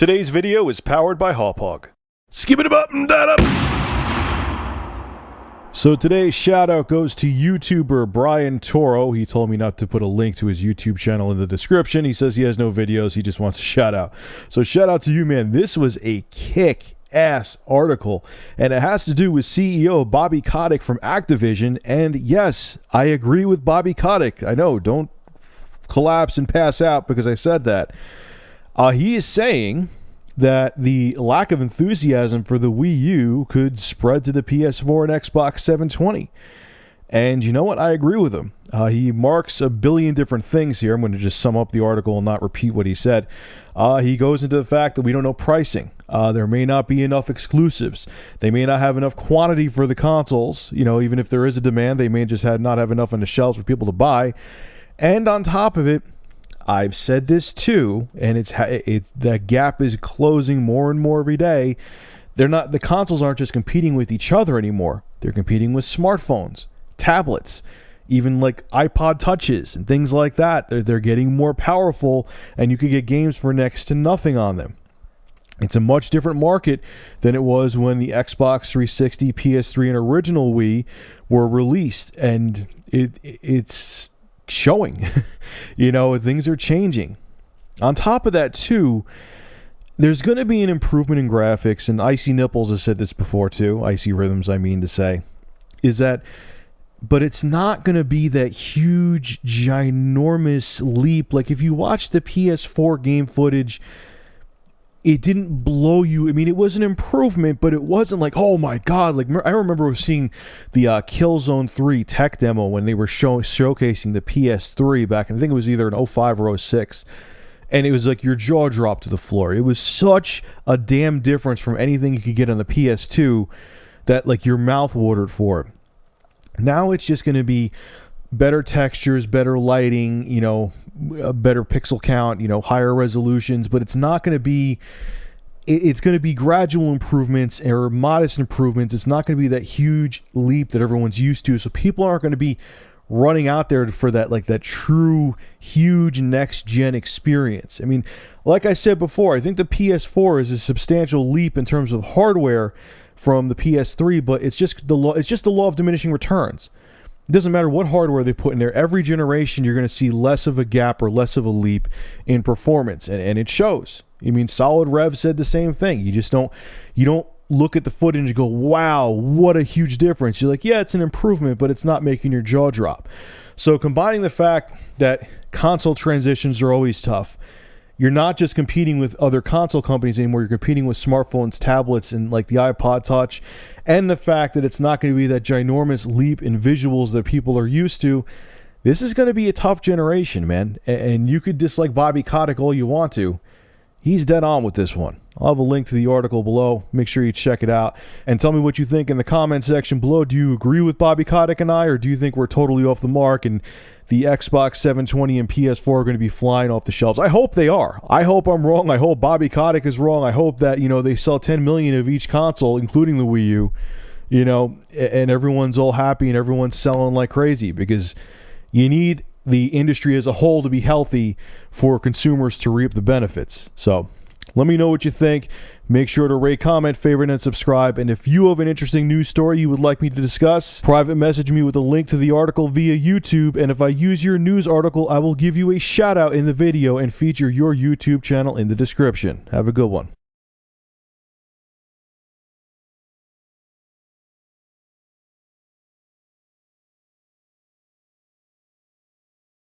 Today's video is powered by Hawpog. Skip it up and that up. So today's shout out goes to YouTuber Brian Toro. He told me not to put a link to his YouTube channel in the description. He says he has no videos. He just wants a shout out. So shout out to you, man. This was a kick-ass article, and it has to do with CEO Bobby Kotick from Activision. And yes, I agree with Bobby Kotick. I know, don't collapse and pass out because I said that. He is saying that the lack of enthusiasm for the Wii U could spread to the PS4 and Xbox 720. And you know what? I agree with him. He marks a billion different things here. I'm going to just sum up the article and not repeat what he said. He goes into the fact that we don't know pricing. There may not be enough exclusives. They may not have enough quantity for the consoles. You know, even if there is a demand, they may just not have enough on the shelves for people to buy. And on top of it, I've said this too, and that gap is closing more and more every day. The consoles aren't just competing with each other anymore. They're competing with smartphones, tablets, even like iPod touches and things like that. They're getting more powerful, and you can get games for next to nothing on them. It's a much different market than it was when the Xbox 360, PS3, and original Wii were released, and it's showing. You know, things are changing. On top of that too, there's going to be an improvement in graphics, and Icy Nipples has said this before too, Icy Rhythms I mean to say, is that, but it's not going to be that huge ginormous leap. Like if you watch the PS4 game footage, it didn't blow you. I mean, it was an improvement, but it wasn't like, oh my god. Like I remember seeing the Killzone 3 tech demo when they were showcasing the PS3 back, and I think it was either in 05 or 06, and it was like your jaw dropped to the floor. It was such a damn difference from anything you could get on the PS2 that like your mouth watered for it. Now it's just going to be better textures, better lighting, you know, a better pixel count, you know, higher resolutions, but it's not going to be, it's going to be gradual improvements or modest improvements. It's not going to be that huge leap that everyone's used to. So people aren't going to be running out there for that, like that true huge next gen experience. I mean, like I said before, I think the PS4 is a substantial leap in terms of hardware from the PS3, but it's just the law of diminishing returns. It doesn't matter what hardware they put in there. Every generation, you're going to see less of a gap or less of a leap in performance, and it shows. I mean, Solid Rev said the same thing. You don't look at the footage and go, wow, what a huge difference. You're like, yeah, it's an improvement, but it's not making your jaw drop. So combining the fact that console transitions are always tough, you're not just competing with other console companies anymore. You're competing with smartphones, tablets, and like the iPod Touch, and the fact that it's not going to be that ginormous leap in visuals that people are used to. This is going to be a tough generation, man. And you could dislike Bobby Kotick all you want to. He's dead on with this one. I'll have a link to the article below. Make sure you check it out. And tell me what you think in the comment section below. Do you agree with Bobby Kotick and I, or do you think we're totally off the mark and the Xbox 720 and PS4 are going to be flying off the shelves? I hope they are. I hope I'm wrong. I hope Bobby Kotick is wrong. I hope that, you know, they sell 10 million of each console, including the Wii U, you know, and everyone's all happy and everyone's selling like crazy, because you need the industry as a whole to be healthy for consumers to reap the benefits. So let me know what you think. Make sure to rate, comment, favorite, and subscribe. And if you have an interesting news story you would like me to discuss, private message me with a link to the article via YouTube. And if I use your news article, I will give you a shout out in the video and feature your YouTube channel in the description. Have a good one.